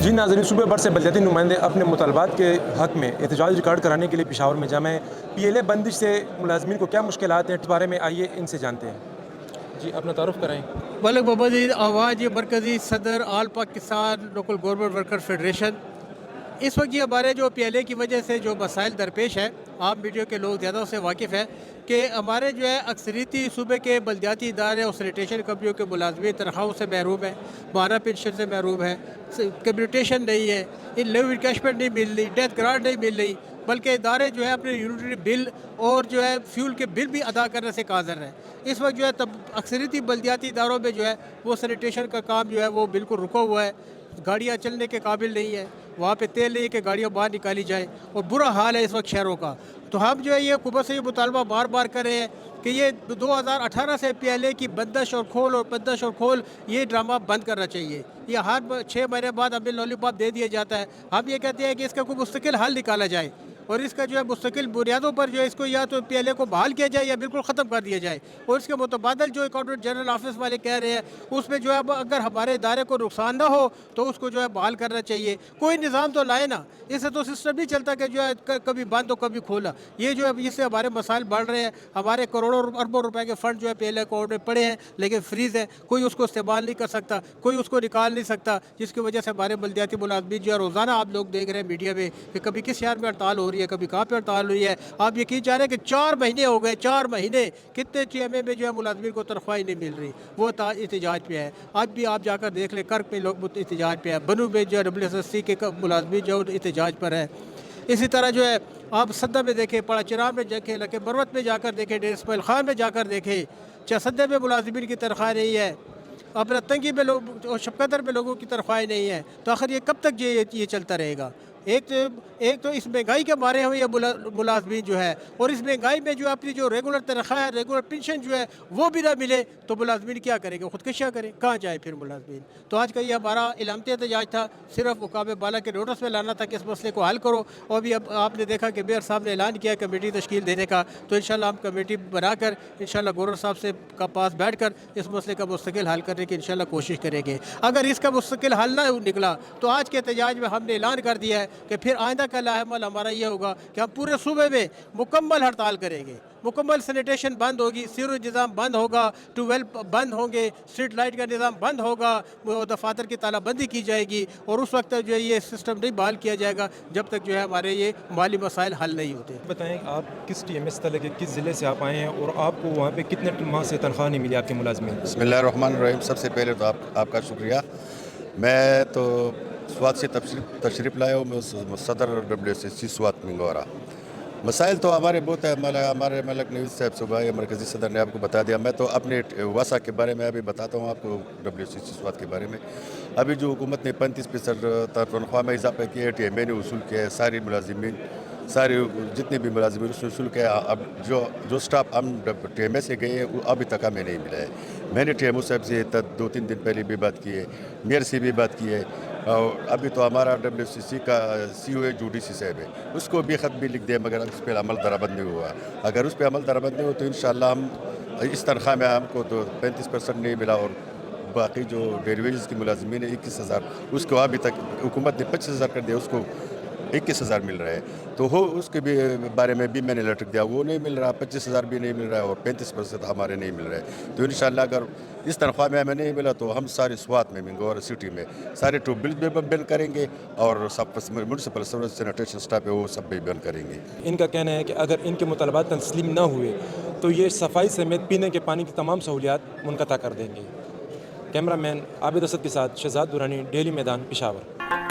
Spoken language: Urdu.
جی ناظرین، صوبے بھر سے بلدیاتی نمائندے اپنے مطالبات کے حق میں احتجاج ریکارڈ کرانے کے لیے پشاور میں جمع ہیں۔ پی ایل اے بندش سے ملازمین کو کیا مشکلات ہیں، اس بارے میں آئیے ان سے جانتے ہیں۔ جی اپنا تعارف کرائیں۔ ملک محمد عید آواز مرکزی صدر all Pakistan local government worker federation. اس وقت یہ ہمارے جو پی ایل اے کی وجہ سے جو مسائل درپیش ہے، عام میڈیا کے لوگ زیادہ سے واقف ہیں کہ ہمارے جو ہے اکثریتی صوبے کے بلدیاتی ادارے اور سینیٹیشن کمپنیوں کے ملازمین تنخواہوں سے محروم ہیں، ماہانہ پینشن سے محروم ہے، کمیونیکیشن نہیں ہے، ان لیو انکیشمنٹ نہیں مل رہی، ڈیتھ گرانٹ نہیں مل رہی، بلکہ ادارے جو ہے اپنے یونٹری بل اور جو ہے فیول کے بل بھی ادا کرنے سے قاصر ہیں۔ اس وقت جو ہے اکثریتی بلدیاتی اداروں میں جو ہے وہ سینیٹیشن کا کام جو ہے وہ بالکل رکا ہوا ہے، گاڑیاں چلنے کے قابل نہیں ہے، وہاں پہ تیل نہیں ہے کہ گاڑیاں باہر نکالی جائیں، اور برا حال ہے اس وقت شہروں کا۔ تو ہم جو ہے یہ حکومت سے یہ مطالبہ بار بار کر رہے ہیں کہ یہ 2018 سے پی ایل اے کی بندش اور کھول یہ ڈرامہ بند کرنا چاہیے۔ یہ ہر 6 مہینے بعد ہمیں لالی پاپ دے دیا جاتا ہے۔ ہم یہ کہتے ہیں کہ اس کا کوئی مستقل حل نکالا جائے، اور اس کا جو ہے مستقل بنیادوں پر جو ہے اس کو یا تو پی ایل اے کو بحال کیا جائے یا بالکل ختم کر دیا جائے، اور اس کے متبادل جو اکاؤنٹنٹ جنرل آفس والے کہہ رہے ہیں اس میں جو ہے اگر ہمارے ادارے کو نقصان نہ ہو تو اس کو جو ہے بحال کرنا چاہیے۔ کوئی نظام تو لائے نا، اس سے تو سسٹم نہیں چلتا کہ جو ہے کبھی بند تو کبھی کھولا۔ یہ جو ہے اس سے ہمارے مسائل بڑھ رہے ہیں، ہمارے کروڑوں اربوں روپے کے فنڈ جو ہے پی ایل اے اکاؤنٹ میں پڑے ہیں لیکن فریز ہے، کوئی اس کو استعمال نہیں کر سکتا، کوئی اس کو نکال نہیں سکتا، جس کی وجہ سے ہمارے بلدیاتی ملازمین جو ہے روزانہ آپ لوگ دیکھ رہے ہیں میڈیا میں کہ کبھی کس شہر میں ہڑتال ہو رہی ہے، کبھی کہاں پہ ہڑتال ہوئی ہے۔ آپ یقین جانیں کہ 4 مہینے ہو گئے، 4 مہینے کتنے ٹی ایم اے میں جو ہے ملازمین کو تنخواہیں نہیں مل رہی، وہ احتجاج پہ ہے۔ آج بھی آپ جا کر دیکھ لیں، کرک میں لوگ احتجاج پہ ہے، بنو میں جو ہے WSSC کے ملازمین جو احتجاج پر ہے۔ اسی طرح جو ہے آپ سدہ میں دیکھیں، پڑا چرام میں دیکھیں، لکے مروت میں جا کر دیکھیں، ڈیر اسماعیل خان میں جا کر دیکھیں، چسدے میں ملازمین کی تنخواہ نہیں ہے، اپنا تنگی میں لوگ اور شبقدر میں لوگوں کی تنخواہیں نہیں ہیں۔ تو آخر یہ کب تک یہ چلتا رہے گا؟ ایک تو اس مہنگائی کے مارے ہوئے یہ ملازمین جو ہے، اور اس مہنگائی میں جو اپنی جو ریگولر تنخواہ ہے، ریگولر پنشن جو ہے وہ بھی نہ ملے تو ملازمین کیا کریں گے؟ خودکشیاں کریں؟ کہاں جائیں پھر ملازمین؟ تو آج کا یہ ہمارا علامتی احتجاج تھا، صرف حکام بالا کے نوٹس میں لانا تھا کہ اس مسئلے کو حل کرو، اور بھی اب آپ نے دیکھا کہ میئر صاحب نے اعلان کیا کمیٹی تشکیل دینے کا، تو انشاءاللہ ہم کمیٹی بنا کر انشاءاللہ گورنر صاحب سے کا پاس بیٹھ کر اس مسئلے کا مستقل حل کرنے کی انشاءاللہ کوشش کریں گے۔ اگر اس کا مستقل حل نہ نکلا تو آج کے احتجاج میں ہم نے اعلان کر دیا ہے کہ پھر آئندہ کا لاحمل ہمارا یہ ہوگا کہ ہم پورے صوبے میں مکمل ہڑتال کریں گے، مکمل سینیٹیشن بند ہوگی، سیوریج نظام بند ہوگا، ٹیوب ویل بند ہوں گے، اسٹریٹ لائٹ کا نظام بند ہوگا، دفاتر کی تالہ بندی کی جائے گی، اور اس وقت تک جو ہے یہ سسٹم نہیں بحال کیا جائے گا جب تک جو ہے ہمارے یہ مالی مسائل حل نہیں ہوتے۔ بتائیں آپ کس ٹی ایم ایس تعلق کس ضلع سے آپ آئے ہیں، اور آپ کو وہاں پہ کتنے ماہ سے تنخواہ نہیں ملی آپ کے ملازمین؟ بسم اللہ الرحمن الرحیم۔ سب سے پہلے تو آپ کا شکریہ۔ میں تو سوات سے تشریف لایا ہوں، میں صدر WSSC سوات منگورا۔ مسائل تو ہمارے بہت ہے، ہمارے ملک نویز صاحب صوبائی مرکزی صدر نے آپ کو بتا دیا۔ میں تو اپنے واسا کے بارے میں ابھی بتاتا ہوں آپ کو، WSSC سوات کے بارے میں۔ ابھی جو حکومت نے 35% تنخواہ میں اضافہ کیا ہے، TMA نے وصول کیا ہے، ساری ملازمین جتنے بھی ملازمین اس نے وصول کیا ہے۔ اب جو سٹاف ہم TMA سے گئے ہیں وہ ابھی تک ہمیں نہیں ملا ہے۔ میں نے TMO صاحب سے 2-3 دن پہلے بھی بات کی ہے، میئر سے بھی بات کی ہے، اور ابھی تو ہمارا WSSC کا CO ہے جو DC صاحب ہے، اس کو بھی خط بھی لکھ دیا، مگر اس پہ عمل درآمد نہیں ہوا۔ اگر اس پہ عمل درآمد نہیں ہو تو انشاءاللہ ہم اس تنخواہ میں ہم کو تو 35% نہیں ملا، اور باقی جو ڈیریویجز کی ملازمین ہے 21,000، اس کو ابھی تک حکومت نے 25,000 کر دیا، اس کو 21,000 مل رہا ہے۔ تو اس کے بھی بارے میں بھی میں نے لیٹر دیا، وہ نہیں مل رہا، 25,000 بھی نہیں مل رہا ہے، اور 35% ہمارے نہیں مل رہا ہے۔ تو انشاءاللہ اگر اس تنخواہ میں ہمیں نہیں ملا تو ہم سارے سوات میں منگورا سٹی میں سارے ٹیوب ویل بھی بند کریں گے، اور سب میونسپل سینیٹیشن سٹاف ہے وہ سب بھی بند کریں گے۔ ان کا کہنا ہے کہ اگر ان کے مطالبات تسلیم نہ ہوئے تو یہ صفائی سمیت پینے کے پانی کی تمام سہولیات منقطع کر دیں گے۔ کیمرہ مین عابد اسد کے ساتھ شہزاد درانی، ڈیلی میدان، پشاور۔